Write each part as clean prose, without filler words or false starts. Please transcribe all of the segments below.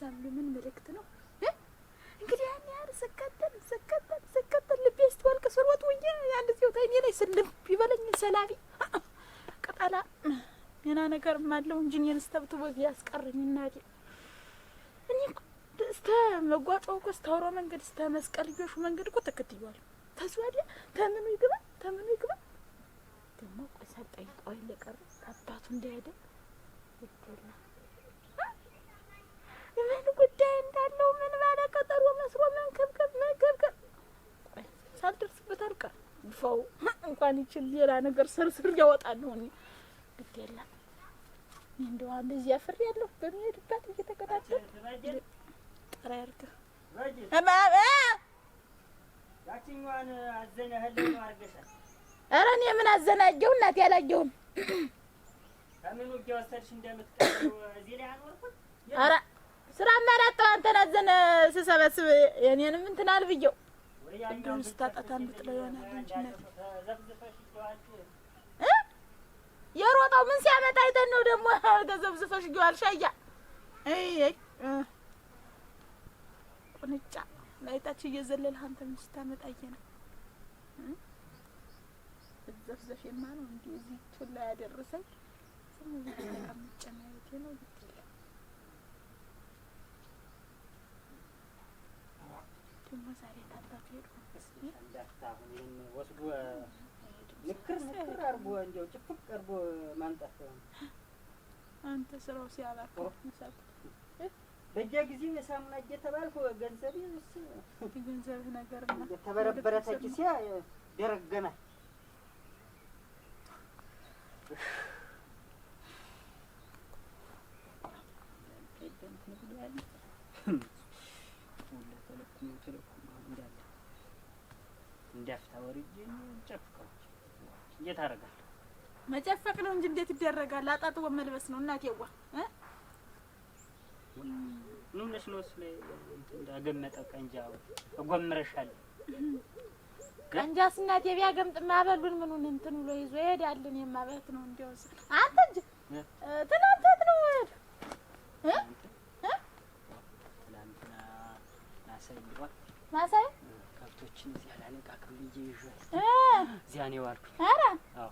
ሳምሉ ምን መልእክት ነው እንግዲህ ያን ያህል ስከተል ልቤ ስትወልቅ ስሮጥ ውዬ አንድ ሲወጣ እኔ ላይ ስልም ይበለኝ ሰላቢ ቅጠላ ገና ነገር ማለው እንጂ እኔን ስተብትቦ ያስቀረኝ እናቴ እኔ እስተ መጓጫው እኮ እስታውሮ መንገድ እስተ መስቀል ልጆሹ መንገድ እኮ ተከትየዋለሁ ተዝዋዲያ ተምኑ ይግባ ደግሞ ቆሳል ጠይቀው ለቀረ አባቱ እንዳይሄድ ይተላ ምን ጉዳይ እንዳለው ምን ባለ ቀጠሮ መስሮ መንከብከብ ሳልደርስበት አልቀር ፋው እንኳን ይችል ሌላ ነገር ስርስር ያወጣል ነው ግዴላ እንደው እንደዚህ አፍር ያለው በሚሄድባት እየተከታተለ ጥራ ያርጋ አባባ ያቺኛዋን አዘነህልኝ ነው አርገሻል። ኧረ እኔ ምን አዘናጀው እናት ያላየውም ከምን ወዲያ ወሰድሽ እንደምትቀሩ እዚህ ላይ አኖርኩት። ኧረ ስራ ማራጣው አንተን አዘነ ስሰበስብ የኔንም እንትን አልብየው እንደውን ስታጣታ እንድጥለው ይሆናል እንጂ እናት ዘብዝፈሽ ይዋልሽ የሮጣው ምን ሲያመጣ አይተን ነው ደግሞ ተዘብዝፈሽ ይዋልሽ አያ ቁንጫ ላይታች እየዘለልህ አንተ ምን ስታመጣየ ነው ዘፍዘፍ የማን ነው እንዴ እዚህ ቱላ ያደረሰኝ ስሙ ተቀምጬ ማየቴ ነው ይጥል ደግሞ ዛሬ ታጣፍ ሄዱ እንዳታሁን ወስዱ ንክር አርቦ እንደው ጭፍቅ አርቦ ማንጣት አንተ ስራው ሲያባከው መሳብ በየጊዜ የሳሙና እየተባልኩ ገንዘብ ይስ ገንዘብ ነገርና ተበረበረ ተኪሲያ ደረገና እንዳፍታ ወርጄ ጨፍቀው እንዴት አደርጋለሁ? መጨፈቅ ነው እንጂ እንዴት ይደረጋል? አጣጥቦ መልበስ ነው እናቴዋ ምን ነሽ ነው ስለ እንዳገመጠ ቀንጃው እጎምረሻል ቀንጃስ እናቴ ቢያገምጥ ማበሉን ምኑን እንትን ብሎ ይዞ ይሄዳልን የማበት ነው እንዴውስ አንተ እንጂ ትናንት ነው ትናንትና ማሳይ ከብቶችን እዚያ ላነቃቅም ይዤ እዚያ ነው ዋልኩኝ። ኧረ አዎ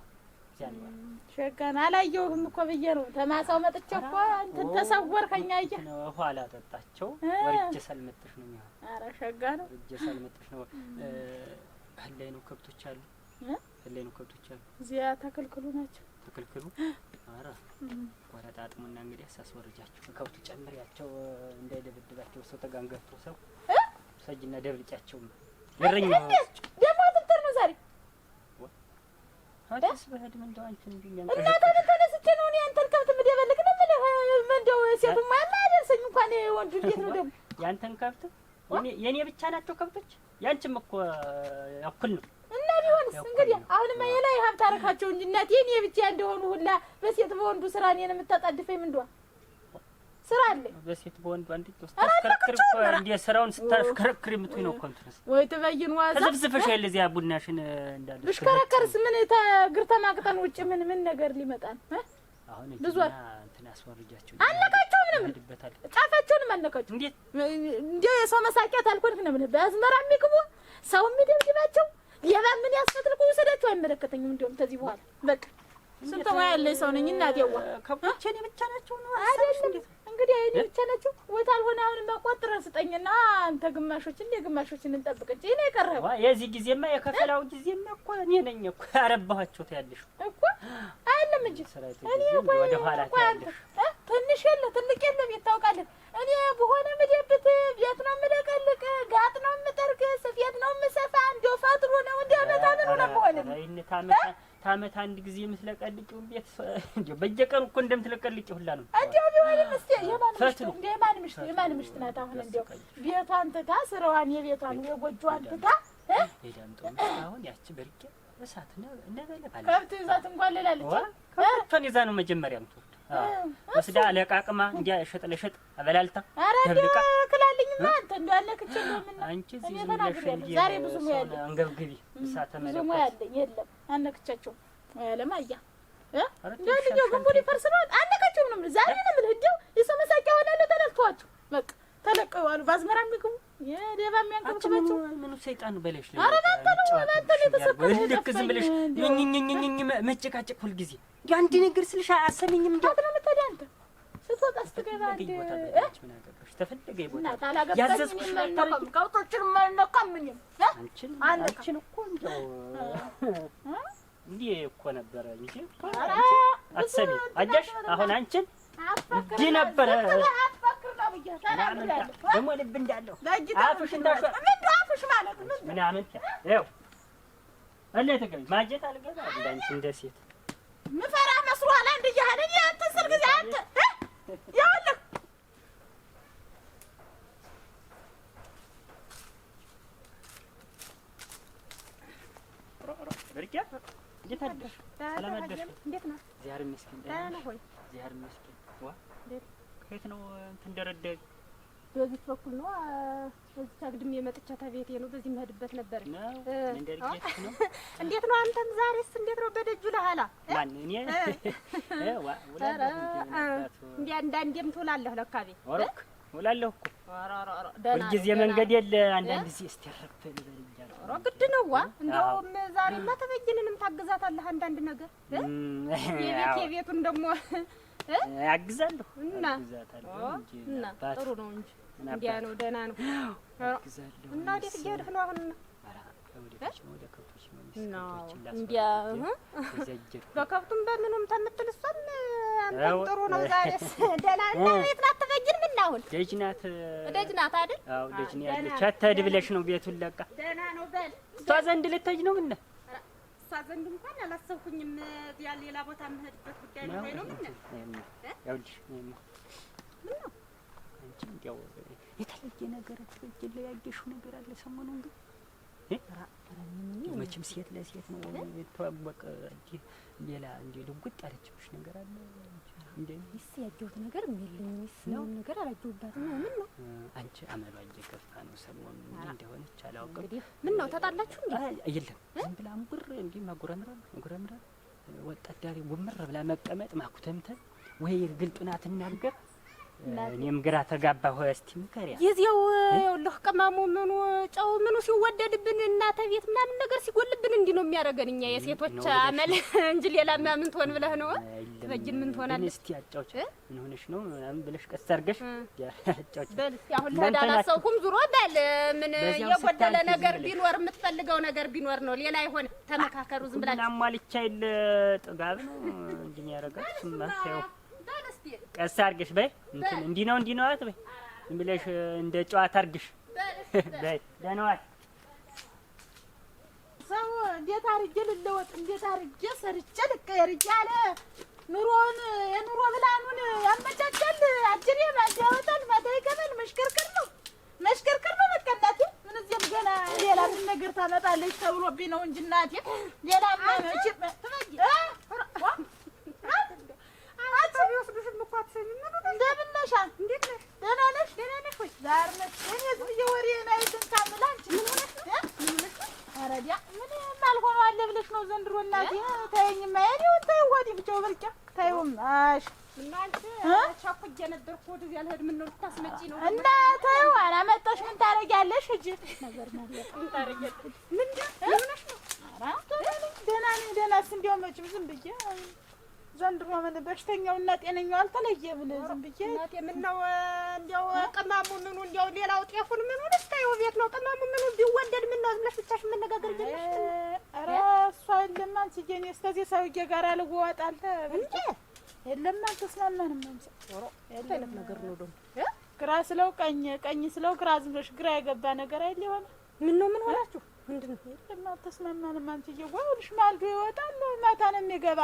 እዚያ ነው ዋልኩኝ። ሸጋና አላየሁም እኮ ብዬ ነው ተማሳው መጥቼ እኮ እንትን ተሰወርከኝ አየህ ነው ኋላ ጠጣቸው ወርጄ ሰልመጥሽ ነው የሚሆን። ኧረ ሸጋ ነው ወርጄ ሰልመጥሽ ነው ህላይ ነው ከብቶች አሉ ህላይ ነው ከብቶች አሉ እዚያ ተከልክሉ ናቸው ተከልክሉ። ኧረ ወረጣጥሙና እንግዲህ አሳስወርጃቸው ከብቱ ጨምሪያቸው እንዳይደብድባቸው ሰው ተጋንገፍቶ ሰው ሰጅና ደብልጫቸው ለረኛ ደሞ ትተር ነው ዛሬ አዲስ በህድ ምን እንደው አንቺ እንዲኛን እና ተነስቼ ነው እኔ አንተን ከብት ምደበልክ ነው ምን እንደው ሴቱ ማማ አይደርሰኝ እንኳን ወንዱ እንዴት ነው ደግሞ ያንተን ከብት የኔ ብቻ ናቸው ከብቶች ያንቺም እኮ እኩል ነው እና ቢሆንስ እንግዲህ አሁንማ የላይ ሀብት አረካቸው እንጂ እናቴ እኔ ብቻ እንደሆኑ ሁላ በሴት በወንዱ ስራ እኔን የምታጣድፈኝ ምንድነው ስራ አለ በሴት በወንዱ አንድ ተስከረክር እንደ ስራውን ስታሽከረክር የምትይ ነው ኮንትራስ ወይ ተበይን ዋዛ ዝብዝፈሽ ለዚያ ቡናሽን እንዳለ ብሽከረከርስ ምን ግርታ ማቅጠን ውጭ ምን ነገር ሊመጣ ነው አሁን ብዙ እንትን አስወርጃቸው አለካቸው ምንም ጫፋቸውን አለካቸው እንዴ የሰው መሳቂያ ታልኩልክ ነው ምን በአዝመራ የሚግቡ ሰው የሚደብድባቸው ሌባ ምን ያስፈትልኩ ወሰዳቸው አይመለከተኝም እንደውም ተዚህ በኋላ በቃ ስንተው ያለ ሰው ነኝ እናቴዋ ከብቶች እኔ ብቻ ናቸው ነው አይደለም እንግዲህ አይኔ ብቻ ናቸው ወታል ሆነ አሁን ማቆጥረ ስጠኝና አንተ ግማሾችን እንጠብቅ እንጂ እኔ ቀረው የዚህ ጊዜማ የከፈላው ጊዜማ እኮ እኔ ነኝ እኮ ያረባቸው ታያለሽ እኮ አይደለም እንጂ እኔ ወደ ኋላ ታያለሽ ትንሽ የለ ትልቅ የለ የታውቃለህ እኔ በሆነ ምድብት ቤት ነው ምደቀልቅ ጋጥ ነው ምጠርግ ስፌት ነው ምሰፋ እንደው ፈጥሩ ነው እንደመታመኑ ነው በሆነ ታመት አንድ ጊዜ የምትለቀልቂው ቤት እንደው በየቀኑ እኮ እንደምትለቀልቂው ሁላ ነው እንደው ቢሆንም እስቲ የማን ምሽት ናት አሁን እንደው ቤቷን ትታ ስራዋን የቤቷን የጎጆዋን ትታ ሄዳምጦ አሁን ያቺ በርቄ እሳት ነው ነበለባለ ከብት እሳት እንኳን ለላለች ከብቷን ይዛ ነው መጀመሪያ ምትወድ ወስዳ ለቃቅማ እንዲያ ሸጥ አበላልታ ደብልቃ ክላልኝማ አንተ እንዳለክች ምን አንቺ እዚህ ዝም ዛሬ ብዙ ሙያለ አንገብግቢ እሳተ መለኮት ብዙ ሙያለ የለም አነክቻቸው ለማያ እንደው ግንቡን ይፈርስናል አነካቸው ነው ዛሬ ነው የምልህ እንደው የሰው መሳቂያ ሆናለሁ ተላልቷቸው በቃ ተለቀው አሉ ባዝመራ ምግቡ የሌባ የሚያንከብከባቸው ምኑ ሰይጣን በለሽ ነው። ኧረ ባንተ ነው የተሰከረ ልክ ዝም ብለሽ ኝኝኝኝ መጨቃጨቅ ሁል ጊዜ እንዴ አንድ ነገር ስልሽ አሰሚኝም እንዴ አትረምተዲ አንተ ስትወጣ ስትገባ እንዴ ምን አገባሽ ተፈልገ ይቦታ ያዘዝኩሽ ነው ከውቶችን ማንነካም ምን አንቺን እኮ እንደው እንዴ እኮ ነበረ እንጂ አትሰሚ አጃሽ አሁን አንቺን እንዴ ነበረ ደግሞ ልብ እንዳለው አፍሽ እንዳሽ አፍሽ ማለት ምን አመንታ ይኸው አለ ተገኝ ማጀት አልገባ እንዳንቺ እንደ ሴት ምፈራ መስሏል አንድ ያህል አንተ ስል ጊዜ አንተ ያውልህ በርቂያ እንዴት አደርሽ? ሰላም አደርሽ? እንዴት ነው? ዚያር መስኪን ደህና ሆይ ዚያር መስኪን ዋ ከየት ነው እንትን ደረደግ? በዚህ በኩል ነው እዚህ አግድም የመጥቻታ ቤቴ ነው። በዚህ መሄድበት ነበር ነው እንደርጀት ነው። እንዴት ነው አንተም ዛሬስ እንዴት ነው በደጁ ለሃላ ማን እኔ ዋ እንዴ አንዳንዴም ትውላለህ ለካ ቤት ወርክ ውላለሁ እኮ ደህና ጊዜ መንገድ የለ አንዳንድ ጊዜ እስቲረፍ ልበልኛል። ኧረ ግድ ነው ዋ እንደውም ዛሬማ ተበጅንንም ታግዛታለህ አንዳንድ ነገር የቤቱን ደግሞ አግዛለሁ እና ጥሩ ነው እንጂ እንዲያ ነው ደህና ነው አግዛለሁ እና ወዴት እየሄድህ ነው አሁን? ወደ ከብቶች ነው እንዲያ በከብቱም በምኑም ተምትል እሷም አንተም ጥሩ ነው። ዛሬስ ደህና ነው። ቤት ናት ተበጅን ምን አሁን ደጅ ናት አይደል? አዎ ደጅ ነው ያለች። አትሄድ ብለሽ ነው ቤቱን ለቃ ደህና ነው በል እሷ ዘንድ ልትሄጂ ነው ምን እሷ ዘንድ እንኳን አላሰብኩኝም። ያ ሌላ ቦታ የምሄድበት ጉዳይ ነው ወይ ነው ምን ያውልሽ ምን ነው አንቺ እንዲያው የተለየ ነገር ትበጅል ያየሽው ነገር አለ ሰሞኑን ግን መቼም ሴት ለሴት ነው የተዋወቀ እንጂ ሌላ እንደ ልጉጥ አለችብሽ ነገር አለ እንዴ? ያየሁት ነገር የለኝም። ነው ነገር አላየሁባትም። ምን ነው አንቺ አመሏ እየገፋ ነው ሰሞኑን እንደሆነች አላውቅም። እንግዲህ ምን ነው ተጣላችሁ እንዴ? የለም ዝም ብላ አንጉር እንዴ ማጉረምራ ወጣት ዳሪ ጉምር ብላ መቀመጥ ማኩተምተም ወይ ግልጡና ትናገር እኔም ግራ ተጋባሁ። እስቲ ምከሪያ የዚያው ይኸውልህ ቅመሙ ምኑ ጨው ምኑ ሲወደድብን እናተ ቤት ምናምን ነገር ሲጎልብን እንዲህ ነው የሚያደርገን እኛ የሴቶች አመል እንጂ ሌላ ምን ትሆን ብለህ ነው? ትበጅን ምን ትሆናለህ? እስቲ አጫውች ምን ሆነሽ ነው ምናምን ብለሽ ቀስ አድርገሽ አጫውች በል አሁን ለዳላሰውኩም ዙሮ በል ምን የጎደለ ነገር ቢኖር የምትፈልገው ነገር ቢኖር ነው ሌላ አይሆን። ተመካከሩ ዝም ብላችሁ አሟልቻ ይል ጥጋብ ነው እንጂ የሚያደርጋት ስማታው ቀስ አድርገሽ በይ እንትን እንዲህ ነው አትበይ ዝም ብለሽ እንደ ጨዋታ አድርግሽ በይ ደህና ዋል። ሰው እንዴት አድርጌ ልለወጥ እንዴት አድርጌ ሰርቼ ልቀየር እያለ ኑሮውን የኑሮ ብላኑን ያመቻቻል። አጅሬ ያወጣል ማታ ይገባል። መሽከርከር ነው በቃ እናቴ። ምን እዚህም ገና ሌላ ምን ነገር ታመጣለች ተብሎብኝ ነው እንጂ እናቴ ሌላ ማመች ትበይ እንደምን ነሽ? እንዴት ነሽ? ደህና ነሽ? ወይ ዛሬ ነሽ? እኔ ዝም የወሬ ላይ ተንካምላ አንቺ ምን ሆነሽ? ኧረ ዲያ ምን ማልሆነው አለ ብለሽ ነው ዘንድሮ እናቴ። ተይኝማ የኔው ተይው ወዲህ ብቻው በርጫ ተይውም አሽ እናንተ ቻኩ ነበርኩ ወደዚህ ያልሄድ ምን ነው ልታስመጪ ነው? እና ተይው አላመጣሽ ምን ታረጊያለሽ? እጂ ነገር ማለት ምን ታረጊያለሽ? ምን ሆነሽ ነው? ኧረ ደህና ነኝ። ደህናስ እንዲያው መቼም ዝም ብዬ ዘንድሮ ምን በሽተኛው እና ጤነኛው አልተለየም። ዝም ብዬ እናቴ ምን ነው እንዲያው ቅመሙ ምኑ እንዲያው ሌላው ጤፉን ምኑ ደስታው ቤት ነው። ቅመሙ ምኑ ቢወደድ ምን ነው ዝም ብለሽ ብቻሽ መነጋገር ጀመርሽ? ኧረ እሷ የለም አንቺ ጀኔ እስከዚህ ሰውዬ ጋር አልወጣል እንጂ የለም አልተስማማንም። አይነት ነገር ነው ደግሞ ግራ ስለው ቀኝ ስለው ግራ ዝም ብለሽ ግራ የገባ ነገር አይደል የሆነ ምን ነው ምን ሆናችሁ? ምንድን ነው የለም አልተስማማንም። አንቺዬ ወይልሽ ማልዶ ይወጣል ማታ ነው የሚገባ።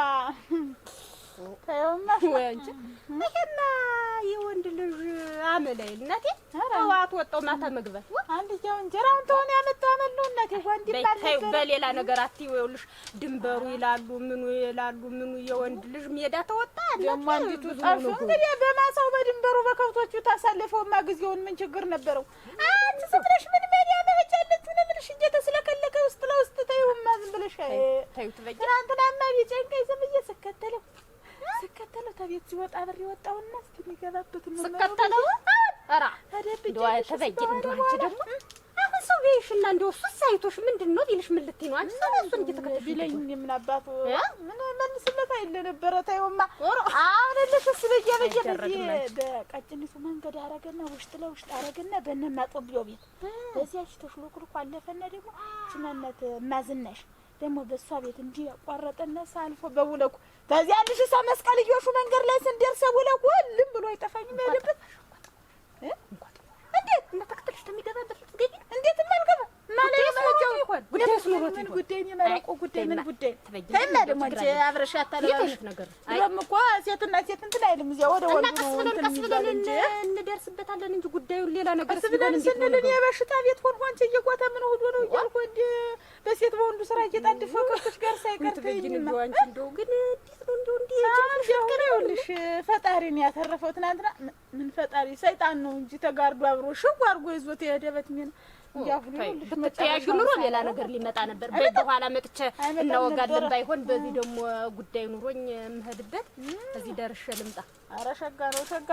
ተይውማ ወይ አንቺ ይሄማ የወንድ ልጅ አመላይ እናቴ ተዋት ወጣው ማታ መግባት አንድያው እንጀራውን ተሆነ ያመጣው አመሉ እናቴ ወንድ ይባል ነገር በሌላ ነገር አትይው። ይኸውልሽ ድንበሩ ይላሉ ምኑ የወንድ ልጅ ሜዳ ተወጣ ደግሞ አንዲቱ ጣልፎ እንግዲህ በማሳው በድንበሩ በከብቶቹ ታሳልፈውማ ጊዜውን ምን ችግር ነበረው? አንቺ ዝም ብለሽ ምን ሜዳ መሄጃለች ምን ብለሽ እየተስለከለከ ውስጥ ለውስጥ ተይውማ ዝም ብለሽ ተይው ትበይ። ትናንትናማ ቢጨንቀኝ ዝም ብዬ ስከተለው ተቤት ሲወጣ ብር ይወጣውና እስኪ የሚገባበት ነው ስከተለው ኧረ እንደው ተበይን እንደው አንቺ ደግሞ አሁን ሰው ቢይሽና እንደው እሱስ አይቶሽ ምንድን ነው ቢልሽ ምን ልትይ ነው አንቺ? እሱን እየተከተልሽ ቢለኝ ምን አባቱ ምን መልስለት አይደለ ነበረ። ታዩማ አሁን ለተስ በየ በቀጭኒቱ መንገድ አረገና ውሽጥ ለውሽጥ አረገና በእነማ ጦቢዮ ቤት በዚያች ተሽሎክልኩ አለፈና ደግሞ ችናነት ማዝናሽ ደግሞ በሷ ቤት እንጂ ያቋረጠና ሳልፎ በውለኩ ተዚያ ልጅ መስቀልዮሹ መንገድ ላይ ስንደርሰው ውለኩ ልም ብሎ አይጠፋኝም ያለበት እንዴት ተከተልሽ ተሚገባበት ልትገቢ እንዴት ማልገባ ማለት ነው ይሆን ጉዳይ ምን ጉዳይ ነው የማለቆ ጉዳይ ምን ጉዳይ ተይማ ደግሞ አንቺ አብረሽ አታለባሽ ነገር አይደለም እኮ ሴትና ሴት እንትን አይልም እዚያ ወደ ወንዱ ነው እንትን ይላል እንደርስበታለን እንጂ ጉዳዩን ሌላ ነገር ሲሆን እንዴ የበሽታ ቤት ሆን ሆንች እየጓታ ምን ሆዶ ነው እያልኩ እንዴ በሴት በወንዱ ስራ እየጣደፈ ከፍሽ ጋር ሳይቀርተኝማ አንቺ እንደው ግን እንዴት ነው ይኸውልሽ ፈጣሪን ያተረፈው ትናንትና ምን ፈጣሪ ሰይጣን ነው እንጂ ተጋርዶ አብሮ ሽው አድርጎ ይዞት የሄደበት ምን ብትያዩ ኑሮ ሌላ ነገር ሊመጣ ነበር። በኋላ መጥቼ እናወጋለን ባይሆን በዚህ ደግሞ ጉዳይ ኑሮኝ የምሄድበት እዚህ ደርሼ ልምጣ። ኧረ ሸጋ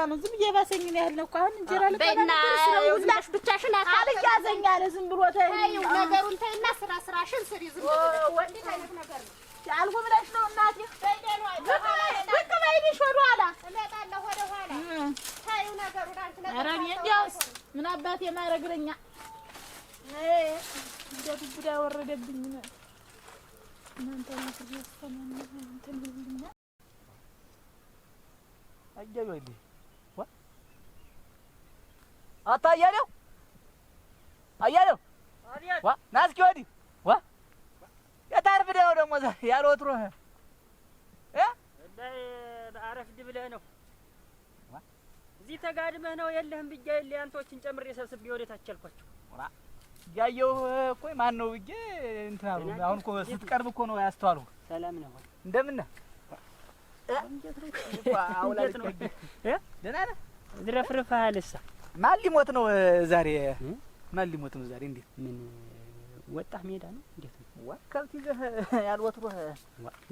ነው ዝም እየባሰኝ ነው ያለው እኮ አሁን እንጀራ ልቀና ስለውላሽ ብቻሽን አልያዘኝ አለ ዝም ብሎ ተይው ነገሩን ተይና ስራሽን ስሪ ዝም ብሎ ወንድ አይነት ነገር ነው ያልኩ ብለሽ ነው እናቴ በቃ ባይዲሽ ወደ ኋላ እመጣለሁ ወደ ኋላ ተይው ነገሩን አንተ ነገር ኧረ እንዲያውስ ምን አባቴ ማረግረኛ እንደው ዱብዳ ወረደብኝ ነው እናንተ ነው እንትን ነው አያዩልኝ ዋ አታያለው ዋ ናስኪ ወዲህ ዋ የታርፍደው ደግሞ ያልወትሮ ላይ አረፍድ ብለህ ነው እዚህ ተጋድመህ ነው የለህም ብዬ አንቶችን ጨምሬ ሰብስቤ ወዴታች አልኳቸው ያየው እኮ ማን ነው ብዬ እንትን አሉ። አሁን እኮ ስትቀርብ እኮ ነው ያስተዋሉ። ሰላም ነው እንደምን ነህ? እንዴት ነው አውላልክ ደህና ነህ? ዝረፍርፈሃልሳ ማን ሊሞት ነው ዛሬ? ማን ሊሞት ነው ዛሬ? እንዴት ምን ወጣህ ሜዳ ነው እንዴት ነው? ዋ ከብት ይዘህ ያልወትሮህ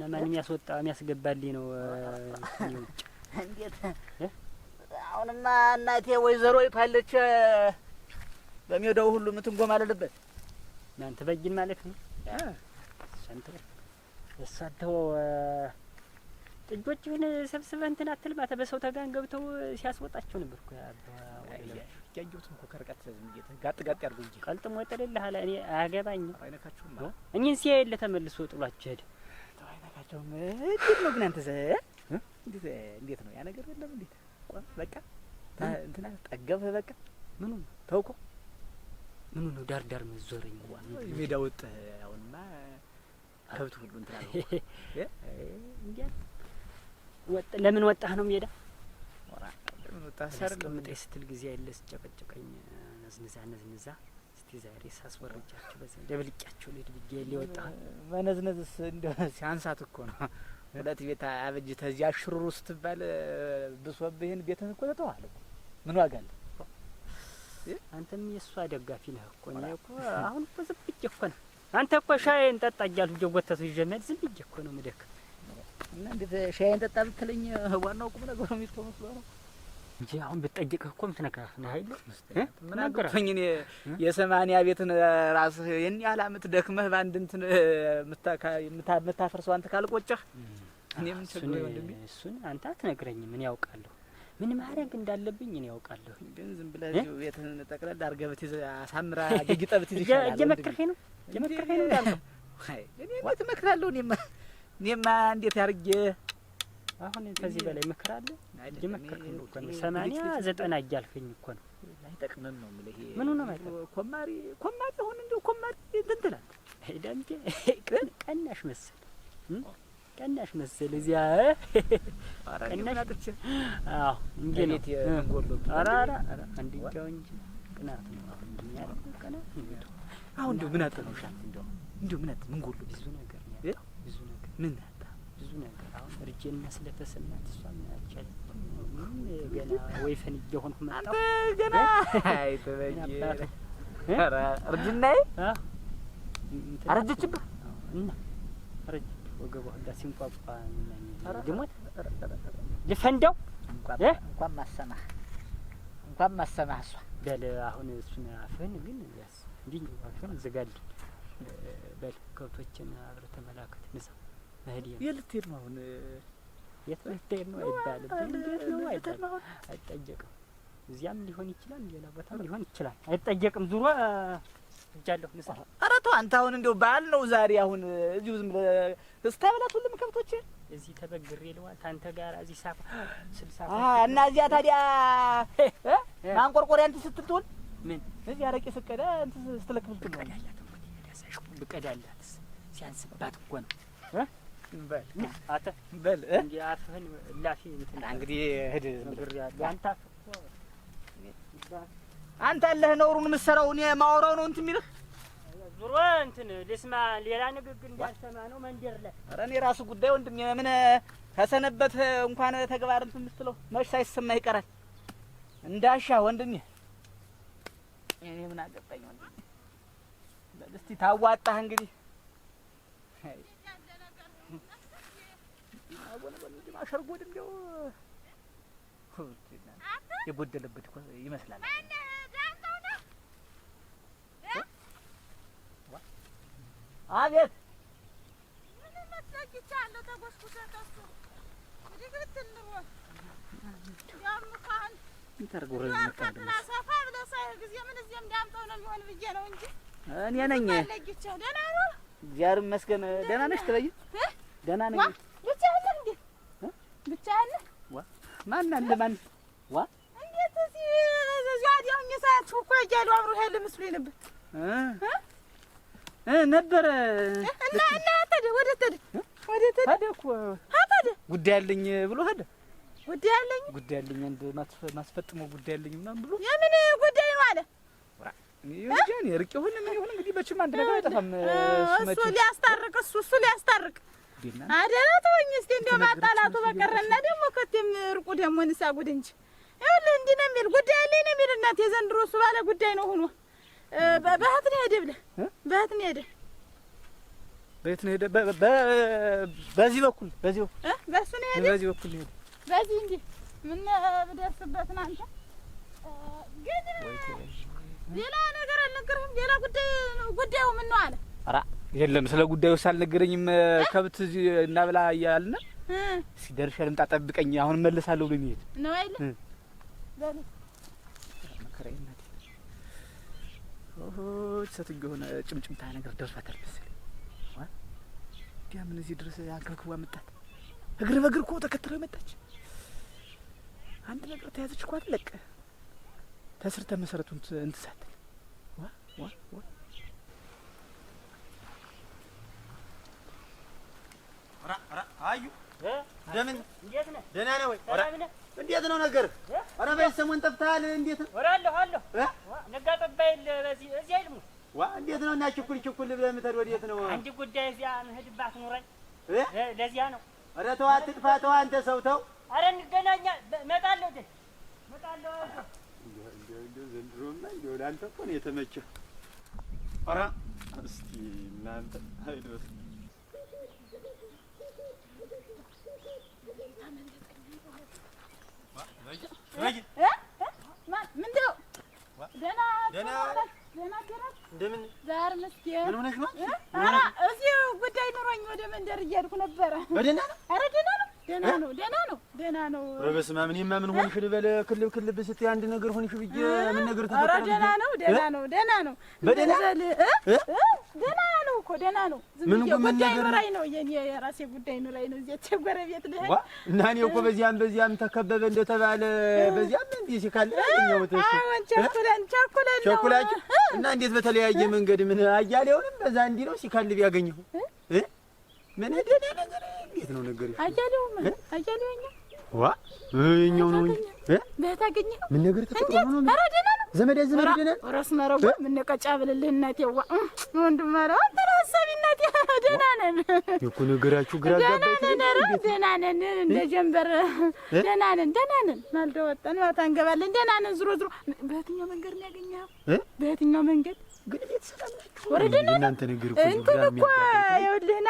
ለማንም ያስወጣ የሚያስገባልኝ ነው እንዴት አሁንማ እናቴ ወይዘሮ ይታለች በሜዳው ሁሉ ምትንጎማለልበት እናንተ በጅን ማለት ነው እሳንተው ጥጆችህን ሰብስበህ እንትን አትልማተ በሰው ተጋን ገብተው ሲያስወጣቸው ነበር እኮ ያየሁትን እኮ ከርቀት ጋጥ ያርጉ እንጂ ቀልጥሞ ይጥልልሃል። እኔ አያገባኝም። አይነካችሁም እኚህን ሲያየለ ተመልሶ ጥሏቸው ሄደ። አይነካቸውም። እንዴት ነው ግን አንተ እንዴት ነው ያ ነገር የለም እንዴት በቃ እንትና ጠገብህ በቃ ምኑ ተውኮ ምኑ ነው ዳር መዞረኝ ሜዳ ወጥ አሁንማ ከብት ሁሉ እንትና ነው እንዴ ወጥ ለምን ወጣህ ነው ሜዳ ወራ ለምን ወጣህ ሰርልም ስትል ጊዜ አይለስ ጨቀጨቀኝ ነዝንዛ እስቲ ዛሬ ሳስወርጃቸው በዛ ደብልቂያቸው ልድ ብዬ ሊወጣ መነዝነዝስ እንደ ሲያንሳት እኮ ነው ሁለት ቤት አበጅተህ እዚያ ሽሩሩ ስትባል ብሶብህን ቤትህን እኮ ተተዋል እኮ ምን ዋጋ አለ? አንተም የእሷ ደጋፊ ነህ እኮ እኔ እኮ አሁን እኮ ዝም ብዬ እኮ ነው አንተ እኮ ሻይን ጠጣ እያልኩ እየጎተቱ ይጀመር ዝም ብዬ እኮ ነው የምደክ እና እንዴት ሻይን ጠጣ ብትለኝ ዋናው ቁም ነገሩ የሚተው መስሎ ነው እንጂ አሁን ብትጠይቅህ እኮ ምትነካህ ነህ አይደል? ምን አገባኝ እኔ የሰማንያ ቤትን ራስህ የኔ ያህል አመት ደክመህ ባንድ እንትን የምታፈርሰው አንተ ካልቆጨህ እኔ ምን ችግር ወንድሜ እሱን አንተ አትነግረኝም ምን ያውቃለሁ ምን ማድረግ እንዳለብኝ እኔ ያውቃለሁ ግን ዝም ብለህ ቤትህን ጠቅለል አድርገህ ብትይዝ አሳምራ ግግጠህ ብትይዝ ይችላል እየመከርከኝ ነው እንዳልከው አይ እኔ እንዴት እመክራለሁ እኔማ እንዴት ያርጌ አሁን ከዚህ በላይ ምክር አለ እየመከርከኝ ነው እኮ 80 90 እያልከኝ እኮ ነው አይጠቅምም ነው የምልህ ምኑ ነው ማለት ኮማሪ ሆነ እንደው ኮማሪ እንትን ትላለህ ሄዳንቴ ቀናሽ መሰል እዚያ ቀናሽ አዎ እንዴ ነው መንጎሎት አራ አንዲያው እንጂ ቅናት ነው አሁን እንደኛ ቅናት ነው አሁን እንደው ምን አጠነውሻል እንደው ምን ጎሎ ብዙ ነገር ምን አጣ ብዙ ነገር አሁን እርጅና ስለተሰማት እሷም ያቻለ ገና ወይፈን እየሆንኩ መጣሁ አንተ ገና አይ ተበየ ኧረ እርጅናዬ አረጀችብህ እና አረጀ ወገቧ እንዳሲንቋቋ ልሞት ልፈንዳው እንኳን እንኳን ማሰማህ እሷ በል አሁን እሱን አፍህን ግን ያስ እንዲህ አፍህን ዝጋልኝ። በል ከብቶችን አብረህ ተመላከት። ንሳ መሄድ የልትሄድ ነው አሁን? የት ልትሄድ ነው አይባልም። እንዴት ነው አይባልም፣ አይጠየቅም። እዚያም ሊሆን ይችላል፣ ሌላ ቦታም ሊሆን ይችላል፣ አይጠየቅም። ዙሮ እጃለሁ። ንሳ። ኧረ ተው አንተ አሁን እንደው በዓል ነው ዛሬ። አሁን እዚሁ ዝም ብለህ እስታበላት ሁሉም ከብቶች እዚህ ተበግሬ ለዋል ታንተ ጋር እዚህ ሳፋ 60 እና እዚያ ታዲያ ማንቆርቆሪያ እንትን ስትትውል ምን እዚህ አረቄ ስቀዳ እንትን ስትለክፍ ብቀዳላት ብቀዳላት ሲያንስባት እኮ ነው። በል አተ በል እንዴ አፍህን ላፊ እንትን እንግዲህ ሂድ ነገር ያለ አንተ አንተ አለህ ነውሩን የምትሰራው እኔ ማወራው ነው እንትን የሚልህ ዙሮ እንትን ልስማ ሌላ ንግግር እንዳልሰማ ነው መንደር ላይ። ኧረ እኔ ራሱ ጉዳይ ወንድም ምን ከሰነበት እንኳን ተግባር እንትን የምትለው መች ሳይሰማህ ይቀራል። እንዳሻ ወንድሜ እኔ ምን አገባኝ ወንድሜ። በል እስቲ ታዋጣህ እንግዲህ አሸርጎድ እንደው የጎደለበት እኮ ይመስላል። አቤት ምን መስለኪቻለሁ ተጎስኩሰህ ከሱ ድግት ነው ያምካን እንተርጎረ ይመጣል ሰፋ ብለህ ሳይል ጊዜ ምን እዚህም ዳምጠው ነው የሚሆን ብዬ ነው እንጂ እኔ ነኝ ለጊቻ ደህና ነው። እግዚአብሔር ይመስገን። ደህና ነሽ ትበይ? ደህና ነኝ። ብቻ አለ እንዴ? ብቻ አለ ዋ ማን አለ ማን ዋ እንዴት እዚህ አዲያው እየሳያችሁ እኮ እያሉ አብሮ ሄል መስሎኝ ነበር ነበረ እና ታዲያ ወደ ታዲያ እኮ ጉዳይ አለኝ ብሎ ሄደ። ጉዳይ አለኝ አንድ ማስፈጥመው ጉዳይ አለኝ ምናምን ብሎ የምን ጉዳይ ነው አለ። ይሁን ይርቅ ይሁን ምን ይሁን እንግዲህ በችም አንድ ነገር አይጠፋም። እሱ ሊያስታርቅ አደራ ተወኝ እስቲ እንደው ማጣላቱ በቀረና ደግሞ ከቴም እርቁ ደግሞ ንሳ ጉድ እንጂ ይኸውልህ እንዲህ ነው የሚል ጉዳይ አለኝ ነው የሚል እናቴ ዘንድሮ እሱ ባለ ጉዳይ ነው ሆኖ በእህት ነው ሄደ ብለህ በእህት ነው ሄደ በዚህ በኩል በሱ ነው ሄደ በዚህ በኩል ሄደ በዚህ እንዴ ምን ብደርስበት ነው አንተ ግን ሌላ ነገር አልነገርህም? ሌላ ጉዳይ ነው። ጉዳዩ ምን ነው አለ? ኧረ የለም ስለ ጉዳዩ ሳልነገረኝም ከብት እዚህ እናብላ እያልን ሲደርሽ ልምጣ ጠብቀኝ አሁን እመለሳለሁ ብሎ የሚሄድ ነው አይደል? በል መከራዬ እናቴ ሴትዮ የሆነ ጭምጭምታ ነገር ደርሷታል መሰለኝ። እንዲያ ምን እዚህ ድረስ አንከብክባ መጣት እግር በእግር እኮ ተከትለው መጣች። አንድ ነገር ተያዘች እኮ አትለቅ ተስርተ መሰረቱን እንትሳት አዩ እንደምን እንዴት ነህ? ደህና ነህ ወይ? ሰላም ነህ? እንዴት ነው ነገር? ኧረ በዚህ ሰሞን ጠፍተሃል። እንዴት ነው? አለሁ ነጋ ጠባይል በዚህ እዚህ አይልሙ እንዴት ነው? እና ችኩል ብለህ የምትሄድ ወዴት ነው? አንድ ጉዳይ እዚያ መሄድባት ኑረኝ ለዚያ ነው። ኧረ ተው አትጥፋ፣ ተው አንተ ሰው ተው። ኧረ እንገናኛ እመጣለሁ እንደው ዘንድሮማ እንደው ለአንተ እኮ ነው የተመቸህ። ኧረ እስኪ እናንተ አይደረስ ምንድን ነው? ደህና እንደምን ዛር መስኪን ምን ሆነሽ ነው? ኧረ እዚህ ጉዳይ ኑሮኝ ወደ መንደር እያልኩ ነበረ። በደህና ነው? ኧረ ደህና ነው። ኧረ በስመ አብ እኔማ ምን ሆንሽ ልበል ክልብ ስትይ አንድ ነገር ሆንሽ ብዬ ምን ነገር ተፈጠረ? ኧረ ደህና ነው። በደህና ደህና ነው እኮ ደህና ነው። ምን ጉዳይ ኑሮኝ ነው የኔ የራሴ ጉዳይ ኑሮኝ ነው። እዚያ ጎረቤት ልሄድ እና እኔ እኮ በዚያም ተከበበ እንደተባለ በዚያም እንዲህ ሲካል ያገኘሁት እሱ አሁን ቸኩለን እና እንዴት በተለያየ መንገድ ምን አያሌውንም በዛ እንዲህ ነው ሲካልብ ያገኘሁ ምን ደህና ነገር እንዴት ነው ነገር አያሌው እኛው ነው እንጂ በታ አገኘሁ ምን ነገር ተፈጥሮ ነው? ኧረ ደህና ነው። ዘመድ ደህና ራስ መረቡ ምን ነቀጫ ብልልህ እናቴዋ ወንድም ማራ ተራሰቢ እናቴ ደህና ነን እኮ ነገራችሁ ግራ ጋባችሁ። ደህና ነን እንደ ጀንበር ደህና ነን ማልዶ ወጣን ማታ እንገባለን። ደህና ነን ዝሮ በየትኛው መንገድ ነው ያገኘኸው? በየትኛው መንገድ ግን ቤት ሰላም ናችሁ? ወረደና እናንተ ነገር እኮ እንትን እኮ ይኸውልህና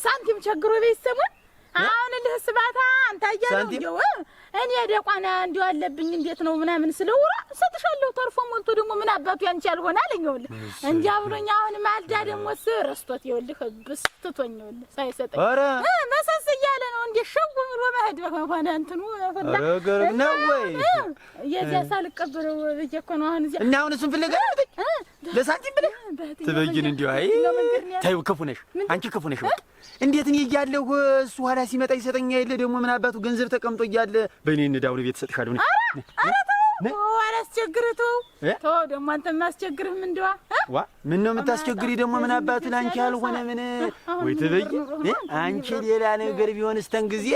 ሳንቲም ቸግሮ ቤት ሰሞን አሁን ልህስባታ አንተ አያለው እንደው እኔ ደቋና እንዲው አለብኝ እንዴት ነው ምናምን ስለውራ ሰጥሻለሁ ተርፎ ሞልቶ ደግሞ ምን አባቱ ያንቺ ያልሆነ አለኝውልህ እንጃ ብሎኝ አሁን ማልዳ ደግሞ ረስቶት ይኸውልህ ብስትቶኝ ይኸውልህ ሳይሰጠኝ መሰስ እያለ ነው እንዴ ሸው ብሎ መሄድ ሆነ እንትኑ ፈላ ነው ወይ የዚያ ሳልቀበለው ብዬሽ እኮ ነው አሁን እዚያ እና አሁን እሱን ፍለጋ ለሳንቲም ብለህ ትበይን እንዲው አይ ታዩ ክፉ ነሽ አንቺ ክፉ ነሽ እንዴት እኔ እያለሁ እሱ ኋላ ሲመጣ ይሰጠኛ የለ ደግሞ ምን አባቱ ገንዘብ ተቀምጦ እያለ በእኔ እንዳው ቤት ሰጥሻለሁ ኧረ አላስቸግርህ ተው ደግሞ አንተም አስቸግርህም እንደዋ ዋ ምን ነው የምታስቸግሪ ደግሞ ምን አባቱ ላንቺ ያልሆነ ምን ወይ ትበይ አንቺ ሌላ ነገር ቢሆን እስተን ጊዜ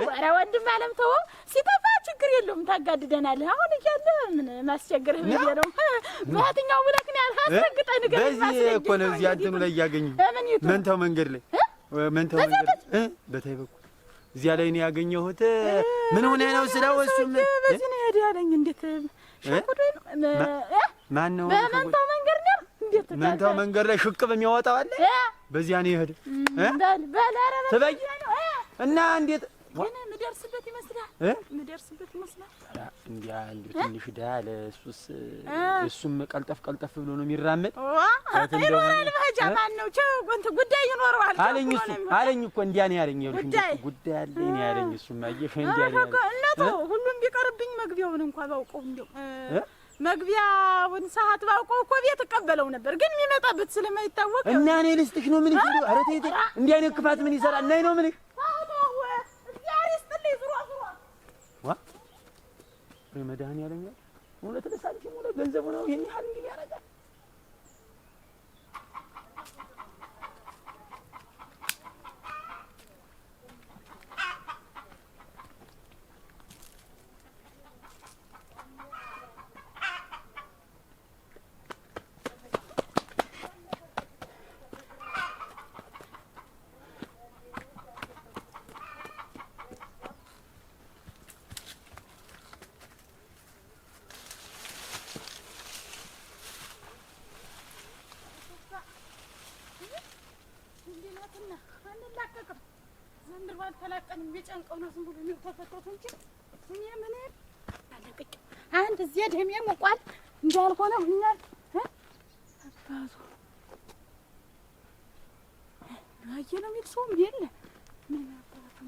ኧረ ወንድም አለም ተው ሲጠፋ ችግር የለውም ታጋድደናለህ አሁን እያለ ምን ማስቸግርህ ብዬ ነው በየትኛው ብለህ ነው ያልሀሰግጠህ ነገር በዚህ እኮ ነው እዚህ አድኑ ላይ ያገኙ መንታው መንገድ ላይ መንታው መንገድ በታይ በኩል እዚያ ላይ ነው ያገኘሁት ምን ሆነ ነው ስለው እሱም በዚህ ነው ሄደ ያለኝ እንዴት ሸቁዶ ማን ነው በመንታው መንገድ ነው እንዴት መንታው መንገድ ላይ ሽቅብ የሚያወጣው አለ በዚያ ነው ይሄድ በላረ ተበይ እና እንዴት ግን ምደርስበት ይመስላል ምደርስበት ይመስላል እንዲያ እንዲሁ ትንሽ ዳለ እሱም ቀልጠፍ ቀልጠፍ ብሎ ነው የሚራመድ ይኖራል ባጃ ማን ነው ቸውንት ጉዳይ ይኖረዋል አለኝ እኮ እንዲያ ነው ያለኝ ይኸውልሽ ጉዳይ አለኝ ነው ያለኝ እሱም አየሽ እንዲያ ነው እናቱ ሁሉም ቢቀርብኝ መግቢያውን እንኳን ባውቀው እንደው መግቢያውን ሰዓት ባውቀው እኮ ቤት እቀበለው ነበር ግን የሚመጣበት ስለማይታወቅ እና እኔ ልስጥሽ ነው ምን ይሉ ኧረ ተይ እንዲያ ነው ክፋት ምን ይሰራል ናይ ነው ምን ዋ ረመዳን ያለኛል እውነት ለሳንቲም ሙሉ ገንዘቡ ነው ይሄን ያህል እንግዲህ ያረጋል ቢጨንቀው ነው ዝም ብሎ ነው ተፈተቱ እንጂ እኔ ምን አለቅኝ አንድ እዚያ ደሜ ሞቋል እንዳልሆነ ሁኛል አባቱ ያየነው የሚል ሰውም የለ ምን አባቱ